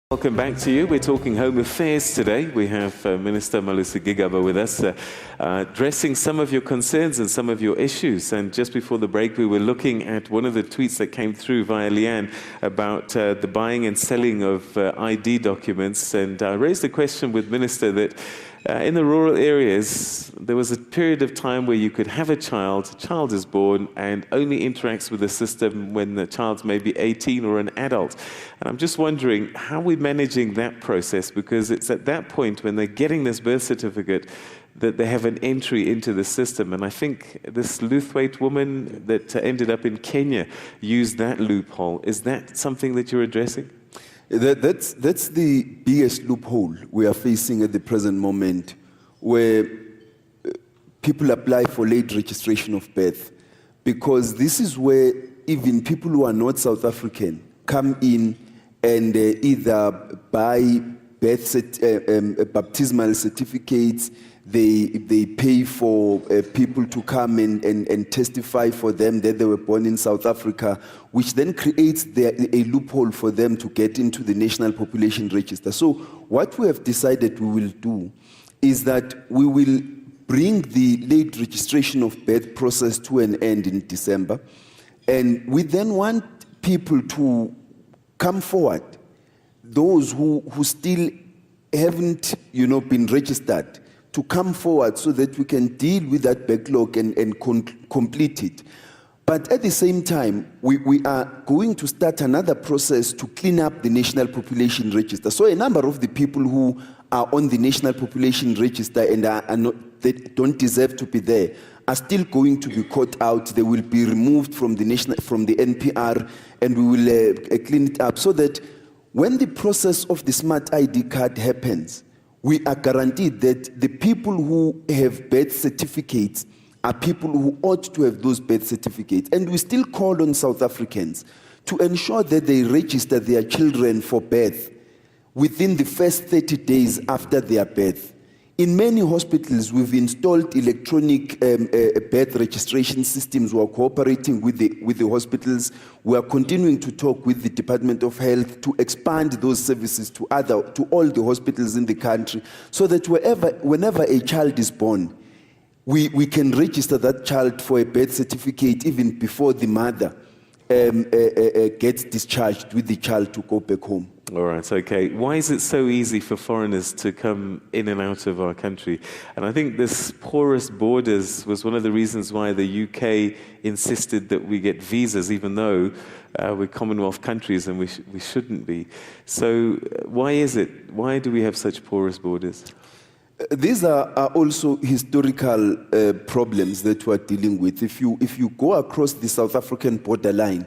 Welcome back to you. We're talking Home Affairs today. We have Minister Malusi Gigaba with us, addressing some of your concerns and some of your issues. And just before the break, we were looking at one of the tweets that came through via Leanne about the buying and selling of ID documents. And I raised a question with Minister that in the rural areas, there was a period of time where you could have a child is born and only interacts with the system when the child's maybe 18 or an adult. And I'm just wondering, how are we managing that process? Because it's at that point when they're getting this birth certificate that they have an entry into the system. And I think this Luthwaite woman that ended up in Kenya used that loophole. Is that something that you're addressing? That's the biggest loophole we are facing at the present moment, where people apply for late registration of birth, because this is where even people who are not South African come in and either buy baptismal certificates. They pay for people to come and testify for them that they were born in South Africa, which then creates a loophole for them to get into the National Population Register. So what we have decided we will do is that we will bring the late registration of birth process to an end in December. And we then want people to come forward, those who still haven't been registered, to come forward so that we can deal with that backlog and complete it. But at the same time, we are going to start another process to clean up the National Population Register. So a number of the people who are on the National Population Register and they don't deserve to be there are still going to be caught out. They will be removed from the NPR, and we will clean it up so that when the process of the smart ID card happens, we are guaranteed that the people who have birth certificates are people who ought to have those birth certificates. And we still call on South Africans to ensure that they register their children for birth within the first 30 days after their birth. In many hospitals, we've installed electronic birth registration systems. We are cooperating with the hospitals. We are continuing to talk with the Department of Health to expand those services to all the hospitals in the country, so that whenever a child is born, we can register that child for a birth certificate even before the mother gets discharged with the child to go back home. All right, okay. Why is it so easy for foreigners to come in and out of our country? And I think this porous borders was one of the reasons why the UK insisted that we get visas, even though we're Commonwealth countries and we shouldn't be. So why is it? Why do we have such porous borders? These are also historical problems that we're dealing with. If you go across the South African borderline,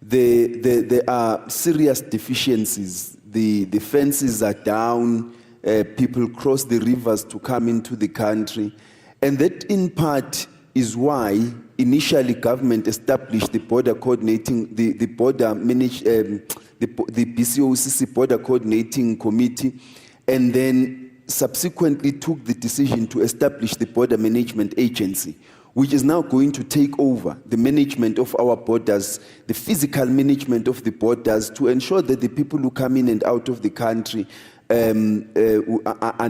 there are serious deficiencies. The fences are down, people cross the rivers to come into the country. And that in part is why initially government established the border coordinating, the BCOCC border coordinating committee, and then subsequently took the decision to establish the border management agency, which is now going to take over the management of our borders, the physical management of the borders, to ensure that the people who come in and out of the country are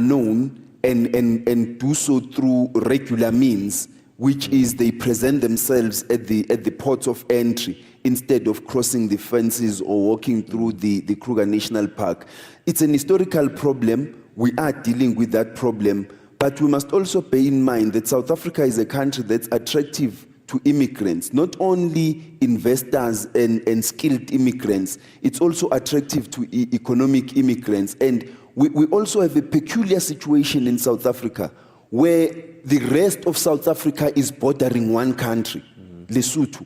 known and do so through regular means, which is they present themselves at the ports of entry instead of crossing the fences or walking through the Kruger National Park. It's an historical problem. We are dealing with that problem. But we must also bear in mind that South Africa is a country that's attractive to immigrants, not only investors and skilled immigrants. It's also attractive to economic immigrants. And we also have a peculiar situation in South Africa where the rest of South Africa is bordering one country, Lesotho.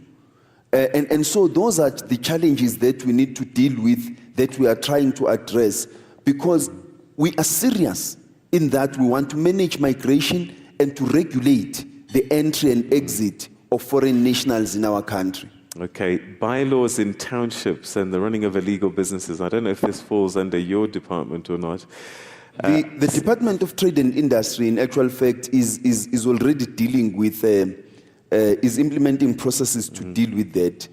And so those are the challenges that we need to deal with, that we are trying to address, because we are serious in that we want to manage migration and to regulate the entry and exit of foreign nationals in our country. Okay, bylaws in townships and the running of illegal businesses. I don't know if this falls under your department or not. The Department of Trade and Industry, in actual fact, is already dealing with, is implementing processes to deal with that,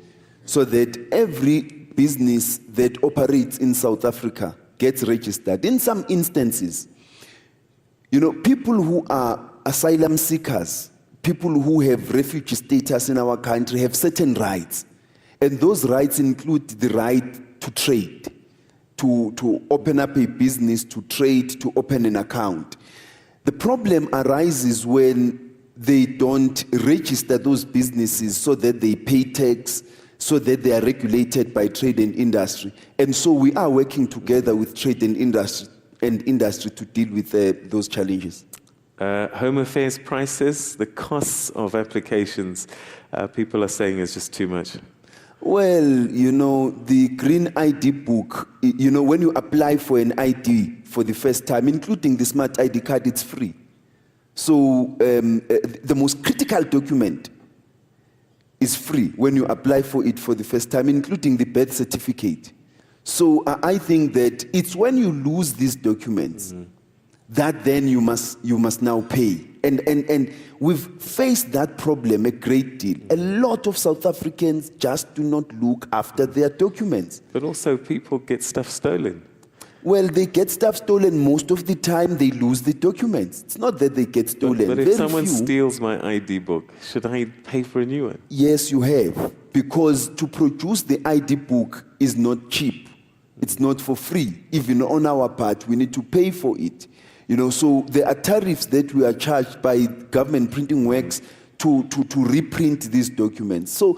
so that every business that operates in South Africa get registered. In some instances, people who are asylum seekers, people who have refugee status in our country have certain rights. And those rights include the right to trade, to open up a business, to trade, to open an account. The problem arises when they don't register those businesses so that they pay tax, so that they are regulated by trade and industry. And so we are working together with trade and industry to deal with those challenges. Home affairs prices, the costs of applications, people are saying is just too much. Well, the green ID book, when you apply for an ID for the first time, including the smart ID card, it's free. So the most critical document is free when you apply for it for the first time, including the birth certificate. So I think that it's when you lose these documents that then you must now pay. And we've faced that problem a great deal. A lot of South Africans just do not look after their documents. But also people get stuff stolen. Well, they get stuff stolen. Most of the time, they lose the documents. It's not that they get stolen. But if someone steals my ID book, should I pay for a new one? Yes, you have. Because to produce the ID book is not cheap. It's not for free. Even on our part, we need to pay for it. So there are tariffs that we are charged by government printing works to reprint these documents. So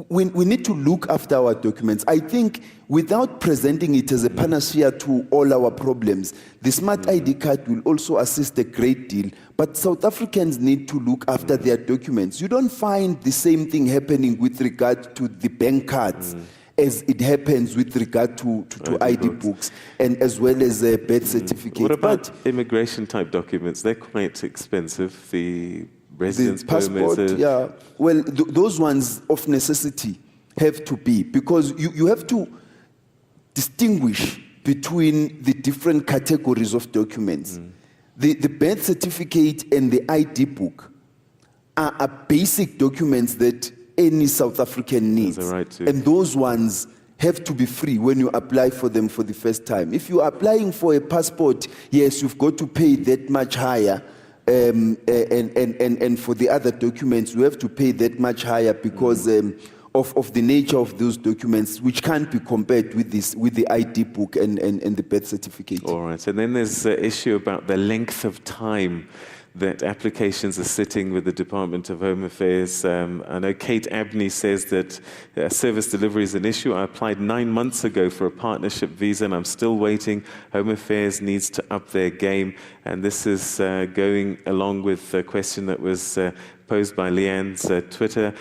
we need to look after our documents. I think without presenting it as a panacea to all our problems, the smart ID card will also assist a great deal. But South Africans need to look after their documents. You don't find the same thing happening with regard to the bank cards as it happens with regard to ID books and as well as a birth certificate. What about immigration type documents? They're quite expensive. The residence passport, permits. Well, those ones of necessity have to be, because you have to distinguish between the different categories of documents. The birth certificate and the ID book are basic documents that any South African needs. Right too. And those ones have to be free when you apply for them for the first time. If you're applying for a passport, yes, you've got to pay that much higher. And for the other documents, you have to pay that much higher because of the nature of those documents, which can't be compared with the ID book and the birth certificate. All right. And then there's the issue about the length of time that applications are sitting with the Department of Home Affairs. I know Kate Abney says that service delivery is an issue. I applied 9 months ago for a partnership visa and I'm still waiting. Home Affairs needs to up their game. And this is going along with a question that was posed by Leanne's Twitter.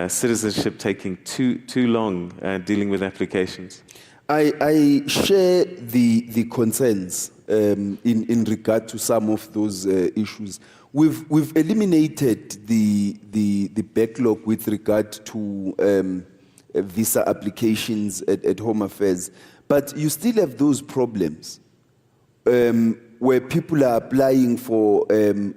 Citizenship taking too long dealing with applications. I share the concerns in regard to some of those issues. We've eliminated the backlog with regard to visa applications at Home Affairs, but you still have those problems where people are applying for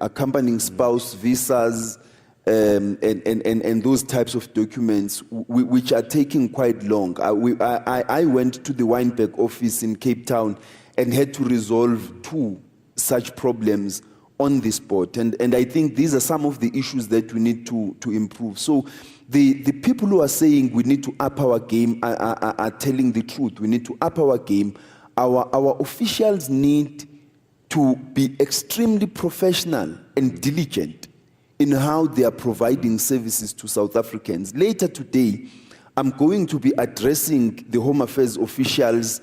accompanying spouse visas and those types of documents which are taking quite long. I went to the Wynberg office in Cape Town and had to resolve 2 such problems on the spot. And I think these are some of the issues that we need to improve. So the people who are saying we need to up our game are telling the truth. We need to up our game. Our officials need to be extremely professional and diligent in how they are providing services to South Africans. Later today, I'm going to be addressing the Home Affairs officials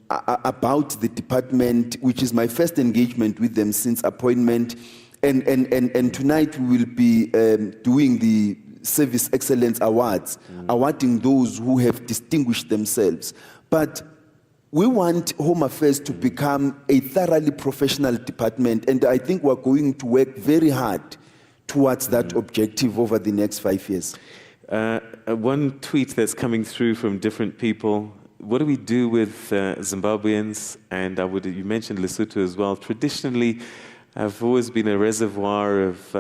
about the department, which is my first engagement with them since appointment. And tonight we will be doing the Service Excellence Awards, awarding those who have distinguished themselves. But we want Home Affairs to become a thoroughly professional department, and I think we're going to work very hard towards that objective over the next 5 years. One tweet that's coming through from different people: what do we do with Zimbabweans? And you mentioned Lesotho as well. Traditionally, have always been a reservoir of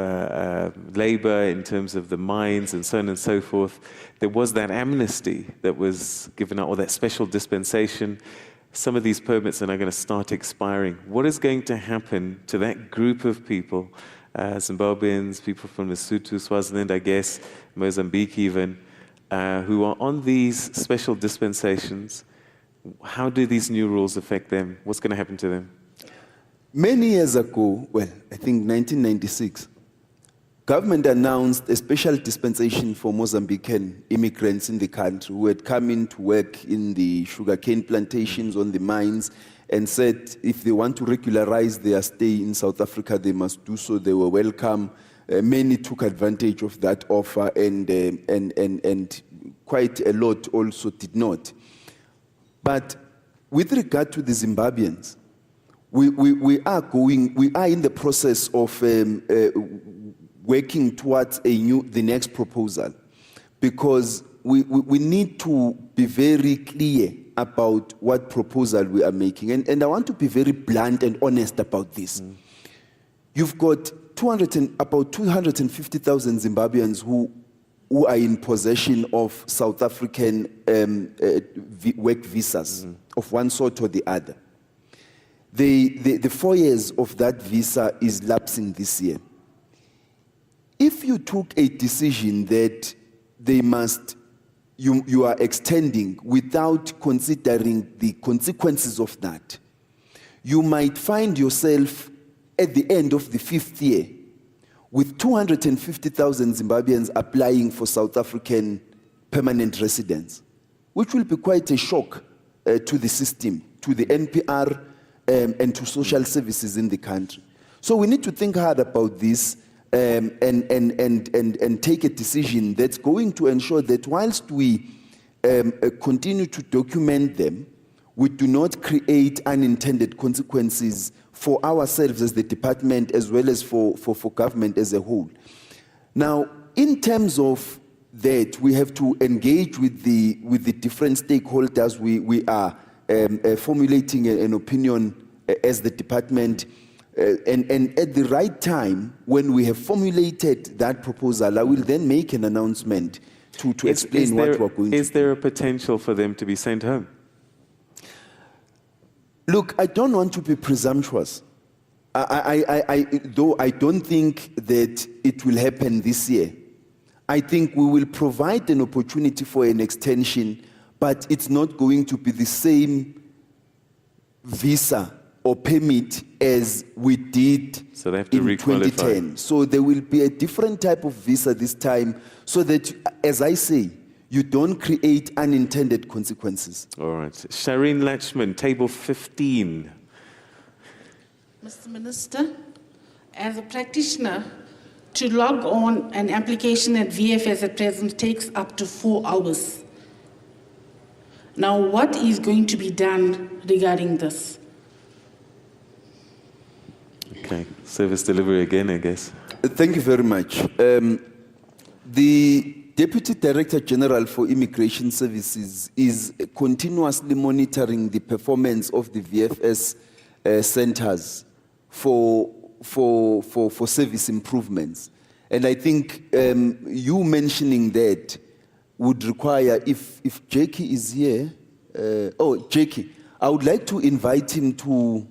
labor in terms of the mines and so on and so forth. There was that amnesty that was given out, or that special dispensation. some of these permits are now going to start expiring. What is going to happen to that group of people, Zimbabweans, people from Lesotho, Swaziland, I guess, Mozambique even, who are on these special dispensations? How do these new rules affect them? What's going to happen to them? Many years ago, well, I think 1996, government announced a special dispensation for Mozambican immigrants in the country who had come in to work in the sugarcane plantations on the mines and said if they want to regularize their stay in South Africa, they must do so. They were welcome. Many took advantage of that offer, and quite a lot also did not. But with regard to the Zimbabweans, we are in the process of working towards the next proposal, because we need to be very clear about what proposal we are making. And I want to be very blunt and honest about this. You've got about 250,000 Zimbabweans who are in possession of South African work visas of one sort or the other. The 4 years of that visa is lapsing this year. If you took a decision that you are extending without considering the consequences of that, you might find yourself at the end of the 5th year with 250,000 Zimbabweans applying for South African permanent residence, which will be quite a shock to the system, to the NPR, and to social services in the country. So we need to think hard about this and take a decision that's going to ensure that whilst we continue to document them, we do not create unintended consequences for ourselves as the department as well as for government as a whole. Now, in terms of that, we have to engage with the different stakeholders. We are formulating an opinion as the department, and at the right time, when we have formulated that proposal, I will then make an announcement to explain what we're going to do. Is there a potential for them to be sent home? Look, I don't want to be presumptuous. Though I don't think that it will happen this year. I think we will provide an opportunity for an extension, but it's not going to be the same visa or permit as we did so they have to in 2010. So there will be a different type of visa this time, so that, as I say, you don't create unintended consequences. All right. Shireen Lachman, table 15. Mr. Minister, as a practitioner, to log on an application at VFS at present takes up to 4 hours. Now, what is going to be done regarding this? Okay, service delivery again, I guess. Thank you very much. The Deputy Director General for Immigration Services is continuously monitoring the performance of the VFS centers for service improvements. And I think you mentioning that would require, if Jackie is here, Jackie, I would like to invite him to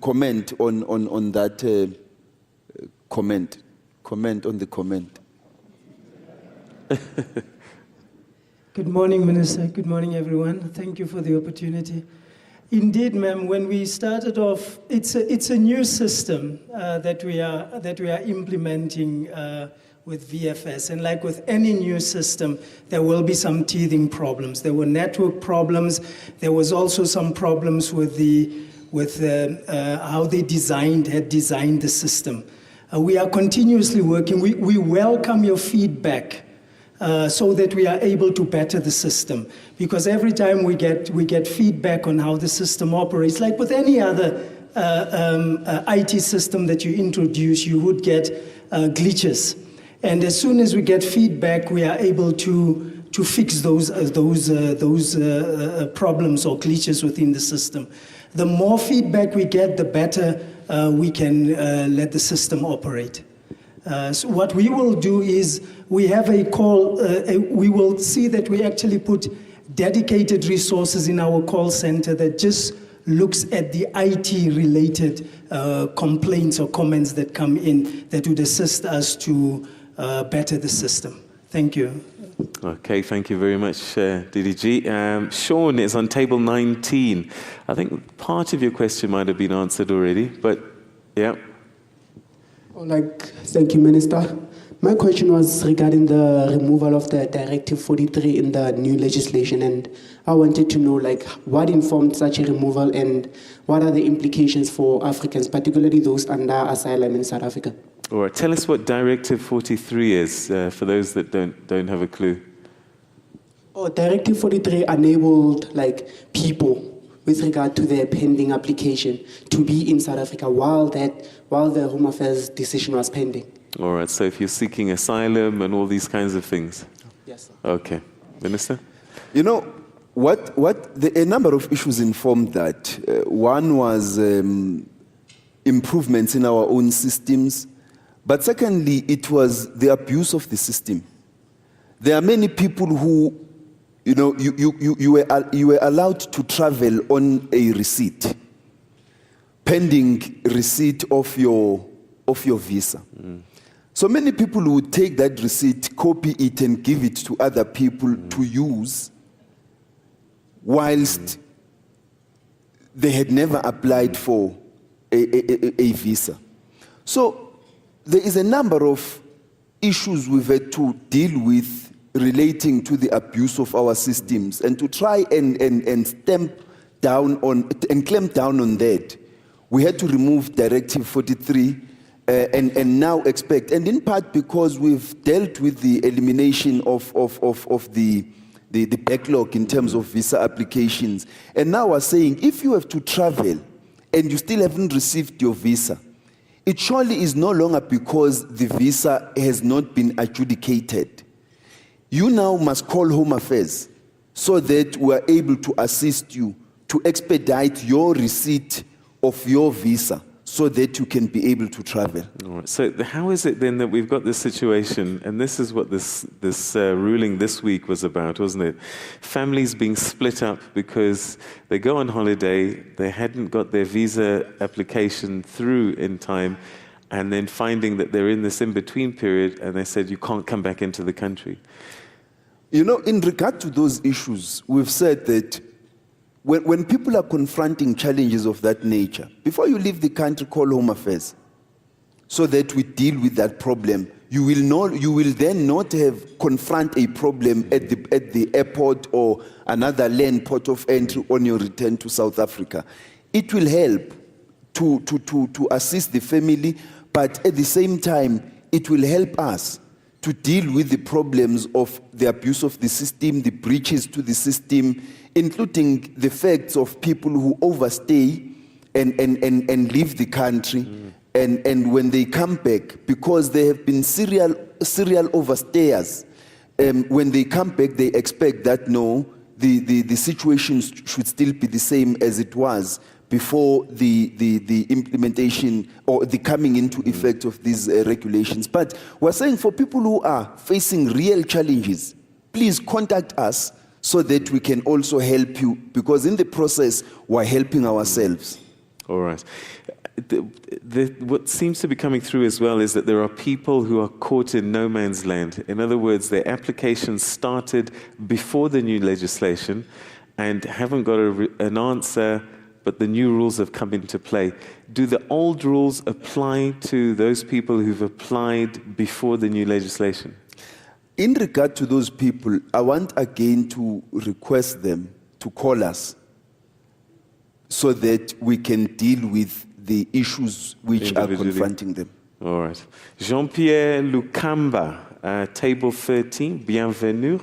comment on that comment on the comment. Good morning, Minister. Good morning, everyone. Thank you for the opportunity. Indeed, ma'am, when we started off, it's a new system that we are implementing with VFS, and like with any new system, there will be some teething problems. There were network problems. There was also some problems with how they had designed the system. We are continuously working. We welcome your feedback. So that we are able to better the system. Because every time we get feedback on how the system operates, like with any other IT system that you introduce, you would get glitches. And as soon as we get feedback, we are able to fix those problems or glitches within the system. The more feedback we get, the better we can let the system operate. So what we will do is we have a call, we will see that we actually put dedicated resources in our call center that just looks at the IT-related complaints or comments that come in that would assist us to better the system. Thank you. Okay, thank you very much, DDG. Sean is on table 19. I think part of your question might have been answered already, but yeah. Thank you, Minister. My question was regarding the removal of the Directive 43 in the new legislation, and I wanted to know, what informed such a removal and what are the implications for Africans, particularly those under asylum in South Africa? All right, tell us what Directive 43 is, for those that don't have a clue. Directive 43 enabled, people with regard to their pending application to be in South Africa while the Home Affairs decision was pending. All right, so if you're seeking asylum and all these kinds of things. Yes, sir. Okay. Minister? You know, a number of issues informed that. One was improvements in our own systems, but secondly, it was the abuse of the system. There are many people who, you were allowed to travel on a receipt, pending receipt of your visa. So many people would take that receipt, copy it, and give it to other people to use, whilst they had never applied for a visa. So there is a number of issues we've had to deal with relating to the abuse of our systems, and to try and clamp down on that. We had to remove Directive 43 and now expect, and in part because we've dealt with the elimination of the backlog in terms of visa applications. And now we're saying, if you have to travel and you still haven't received your visa, it surely is no longer because the visa has not been adjudicated. You now must call Home Affairs so that we're able to assist you to expedite your receipt of your visa, so that you can be able to travel. All right. So how is it then that we've got this situation, and this is what this ruling this week was about, wasn't it? Families being split up because they go on holiday, they hadn't got their visa application through in time, and then finding that they're in this in-between period, and they said, you can't come back into the country. You know, in regard to those issues, we've said that when people are confronting challenges of that nature, before you leave the country, call Home Affairs so that we deal with that problem. You will then not have confront a problem at the airport or another land port of entry on your return to South Africa. It will help to assist the family, but at the same time, it will help us to deal with the problems of the abuse of the system, the breaches to the system, including the facts of people who overstay and leave the country, and when they come back, because they have been serial overstayers, when they come back, they expect that no, the situation should still be the same as it was before the implementation or the coming into effect of these regulations. But we're saying for people who are facing real challenges, please contact us so that we can also help you, because in the process, we're helping ourselves. All right. What seems to be coming through as well is that there are people who are caught in no man's land. In other words, their applications started before the new legislation and haven't got an answer, but the new rules have come into play. Do the old rules apply to those people who've applied before the new legislation? In regard to those people, I want again to request them to call us so that we can deal with the issues which are confronting them. All right. Jean-Pierre Lukamba, table 13, bienvenue.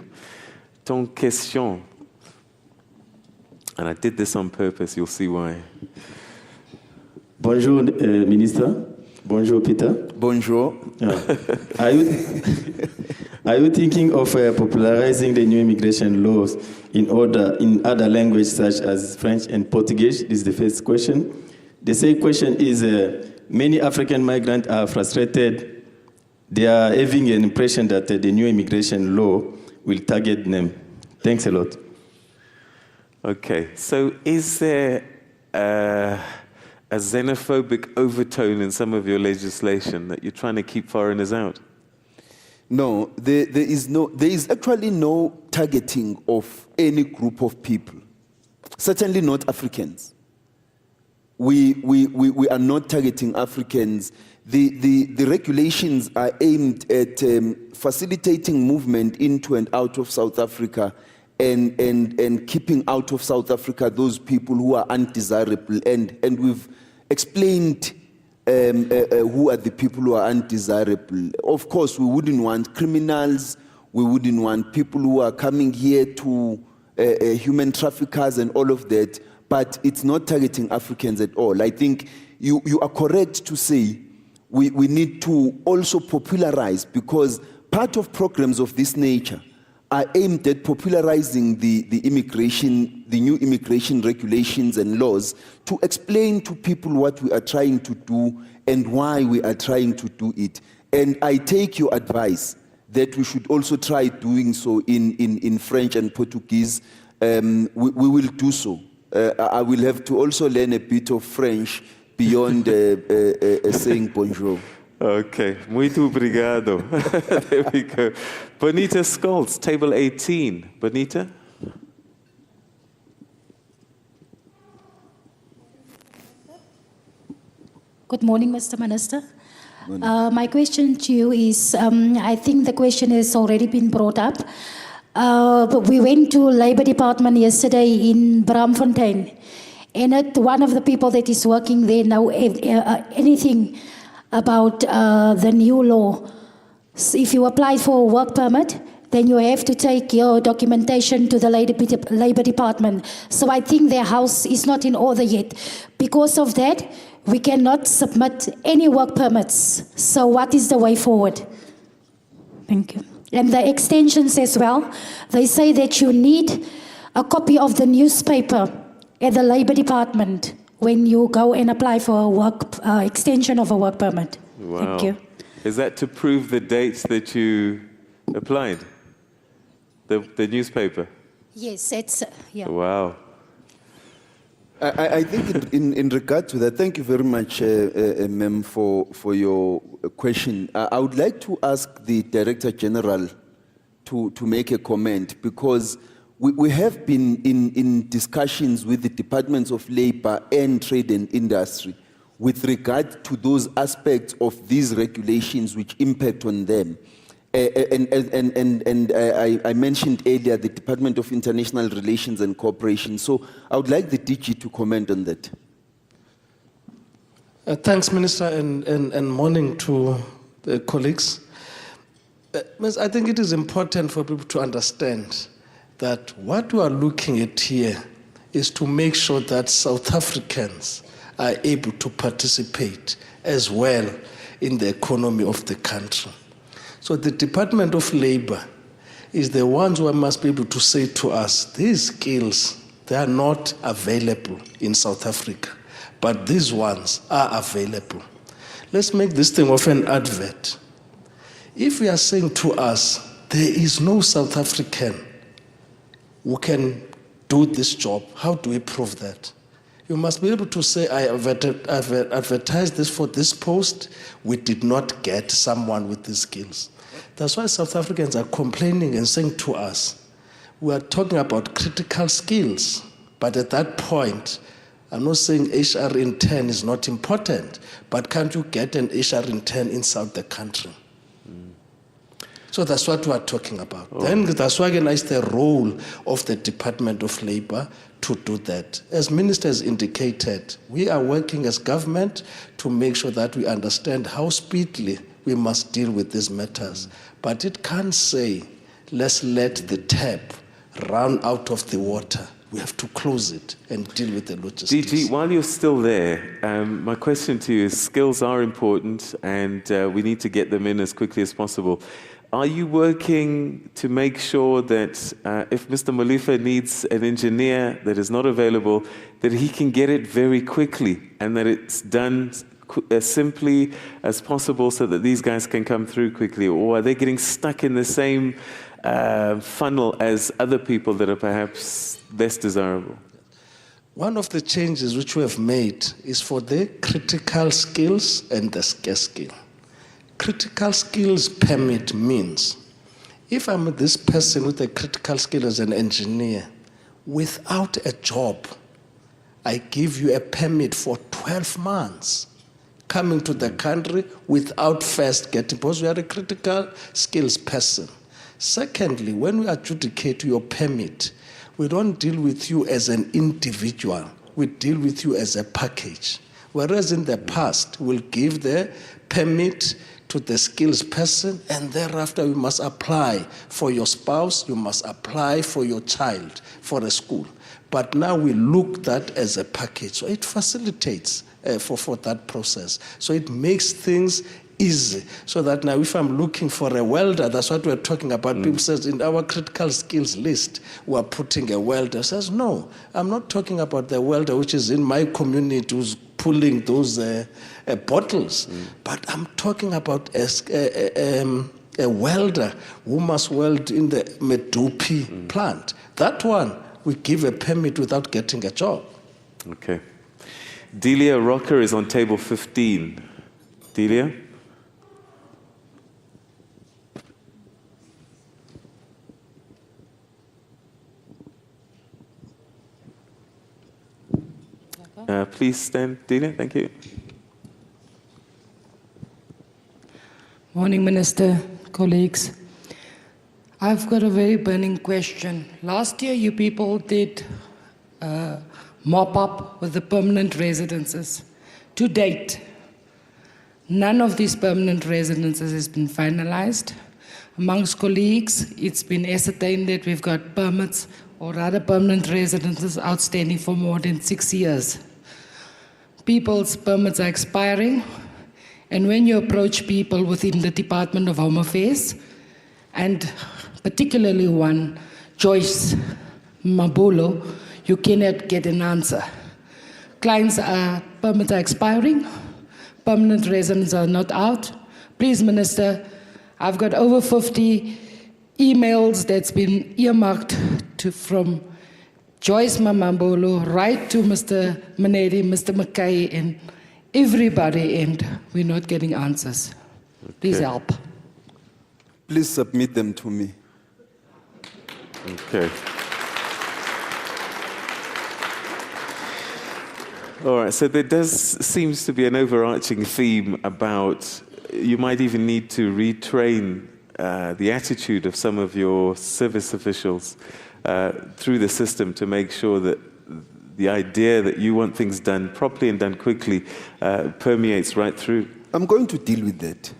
Ton question. And I did this on purpose, you'll see why. Bonjour, Minister. Bonjour, Peter. Bonjour. Are you thinking of popularizing the new immigration laws in other languages such as French and Portuguese? This is the first question. The second question is, many African migrants are frustrated. They are having an impression that the new immigration law will target them. Thanks a lot. Okay, so is there a xenophobic overtone in some of your legislation that you're trying to keep foreigners out? No, there is actually no targeting of any group of people. Certainly not Africans. We are not targeting Africans. The regulations are aimed at facilitating movement into and out of South Africa and keeping out of South Africa those people who are undesirable. And we've explained who are the people who are undesirable. Of course, we wouldn't want criminals. We wouldn't want people who are coming here to human traffickers and all of that. But it's not targeting Africans at all. I think you are correct to say we need to also popularize, because part of programs of this nature are aimed at popularizing the new immigration regulations and laws, to explain to people what we are trying to do and why we are trying to do it. And I take your advice that we should also try doing so in French and Portuguese. We will do so. I will have to also learn a bit of French beyond saying bonjour. Okay, muito obrigado. There we go. Bonita Scholz, table 18. Bonita? Good morning, Mr. Minister. My question to you is, I think the question has already been brought up. But we went to Labour Department yesterday in Braamfontein, and one of the people that is working there know anything about the new law. So if you apply for a work permit, then you have to take your documentation to the Labour Department. So I think their house is not in order yet. Because of that, we cannot submit any work permits. So what is the way forward? Thank you. And the extensions as well, they say that you need a copy of the newspaper at the Labour Department when you go and apply for a work extension of a work permit. Wow. Thank you. Is that to prove the dates that you applied? The newspaper? Yes, it's, yeah. Wow. I think in regard to that, thank you very much, ma'am, for your question. I would like to ask the Director General to make a comment, because we have been in discussions with the Departments of Labour and Trade and Industry with regard to those aspects of these regulations which impact on them. And I mentioned earlier the Department of International Relations and Cooperation. So I would like the DG to comment on that. Thanks, Minister, and morning to the colleagues. I think it is important for people to understand that what we are looking at here is to make sure that South Africans are able to participate as well in the economy of the country. So the Department of Labour is the ones who must be able to say to us, these skills, they are not available in South Africa, but these ones are available. Let's make this thing of an advert. If we are saying to us, there is no South African who can do this job, how do we prove that? You must be able to say, I advertised this for this post, we did not get someone with these skills. That's why South Africans are complaining and saying to us, we are talking about critical skills, but at that point, I'm not saying HR intern is not important, but can't you get an HR intern inside the country? So that's what we are talking about. Oh. Then that's why again, it's the role of the Department of Labour to do that. As Minister has indicated, we are working as government to make sure that we understand how speedily we must deal with these matters. But it can't say, let's let the tap run out of the water. We have to close it and deal with the logistics. DG, while you're still there, my question to you is, skills are important and we need to get them in as quickly as possible. Are you working to make sure that if Mr. Molifa needs an engineer that is not available, that he can get it very quickly and that it's done as simply as possible so that these guys can come through quickly? Or are they getting stuck in the same funnel as other people that are perhaps less desirable? One of the changes which we have made is for the critical skills and the scarce skill. Critical skills permit means if I'm this person with a critical skill as an engineer, without a job, I give you a permit for 12 months coming to the country without first getting, because we are a critical skills person. Secondly, when we adjudicate your permit, we don't deal with you as an individual. We deal with you as a package. Whereas in the past, we'll give the permit to the skills person, and thereafter you must apply for your spouse, you must apply for your child for a school. But now we look that as a package. So it facilitates for that process. So it makes things easy. So that now if I'm looking for a welder, that's what we're talking about. People says in our critical skills list, we're putting a welder. Says, no, I'm not talking about the welder which is in my community who's pulling those bottles. But I'm talking about a welder who must weld in the Medupi plant. That one, we give a permit without getting a job. Okay. Delia Rocker is on table 15. Delia? Please stand, Delia. Thank you. Morning, Minister, colleagues. I've got a very burning question. Last year, you people did mop up with the permanent residences. To date, none of these permanent residences has been finalized. Amongst colleagues, it's been ascertained that we've got permits or rather permanent residences outstanding for more than 6 years. People's permits are expiring, and when you approach people within the Department of Home Affairs, and particularly one, Joyce Mabulo, you cannot get an answer. Permits are expiring, permanent residents are not out. Please, Minister, I've got over 50 emails that's been earmarked from Joyce Mamambolo right to Mr. Manedi, Mr. McKay, and everybody, and we're not getting answers. Please help. Please submit them to me. Okay. All right, so there seems to be an overarching theme about you might even need to retrain the attitude of some of your service officials through the system to make sure that the idea that you want things done properly and done quickly permeates right through. I'm going to deal with that.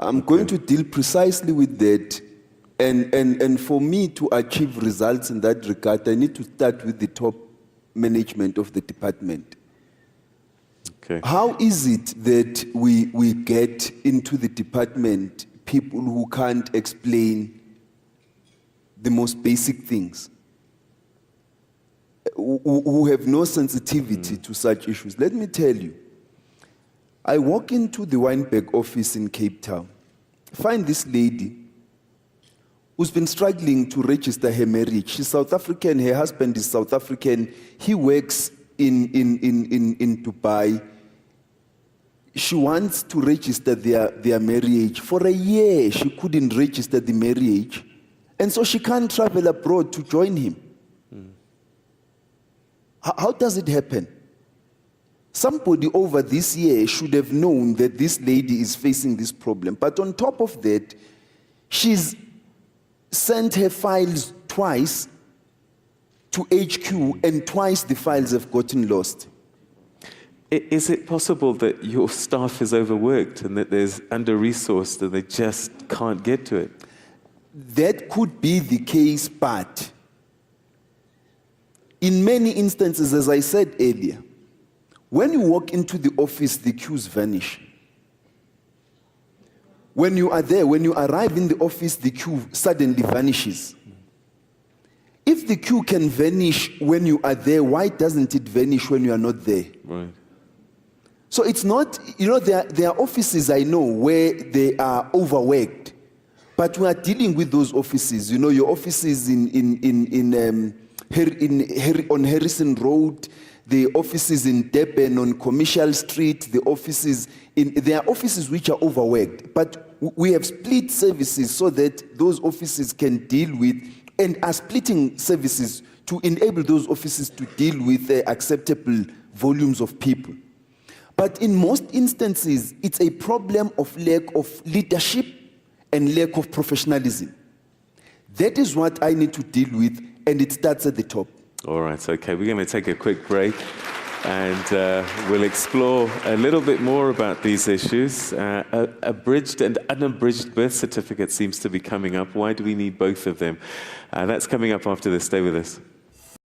I'm going to deal precisely with that. And for me to achieve results in that regard, I need to start with the top management of the department. Okay. How is it that we get into the department people who can't explain the most basic things, who have no sensitivity to such issues? Let me tell you, I walk into the Weinberg office in Cape Town, find this lady who's been struggling to register her marriage. She's South African, her husband is South African, he works in Dubai. She wants to register their marriage. For a year, she couldn't register the marriage. And so she can't travel abroad to join him. How does it happen? Somebody over this year should have known that this lady is facing this problem. But on top of that, she's sent her files twice to HQ, and twice the files have gotten lost. Is it possible that your staff is overworked and that there's under-resourced and they just can't get to it? That could be the case, but in many instances, as I said earlier, when you walk into the office, the queues vanish. When you are there, when you arrive in the office, the queue suddenly vanishes. If the queue can vanish when you are there, why doesn't it vanish when you are not there? Right. So it's not, there are offices I know where they are overworked, But we are dealing with those offices. You know, your offices on Harrison Road, the offices in Durban on Commercial Street, there are offices which are overworked. But we have split services so that those offices can deal with, and are splitting services to enable those offices to deal with acceptable volumes of people. But in most instances, it's a problem of lack of leadership and lack of professionalism. That is what I need to deal with, and it starts at the top. All right, okay, we're going to take a quick break, and we'll explore a little bit more about these issues. Abridged and unabridged birth certificate seems to be coming up. Why do we need both of them? That's coming up after this. Stay with us.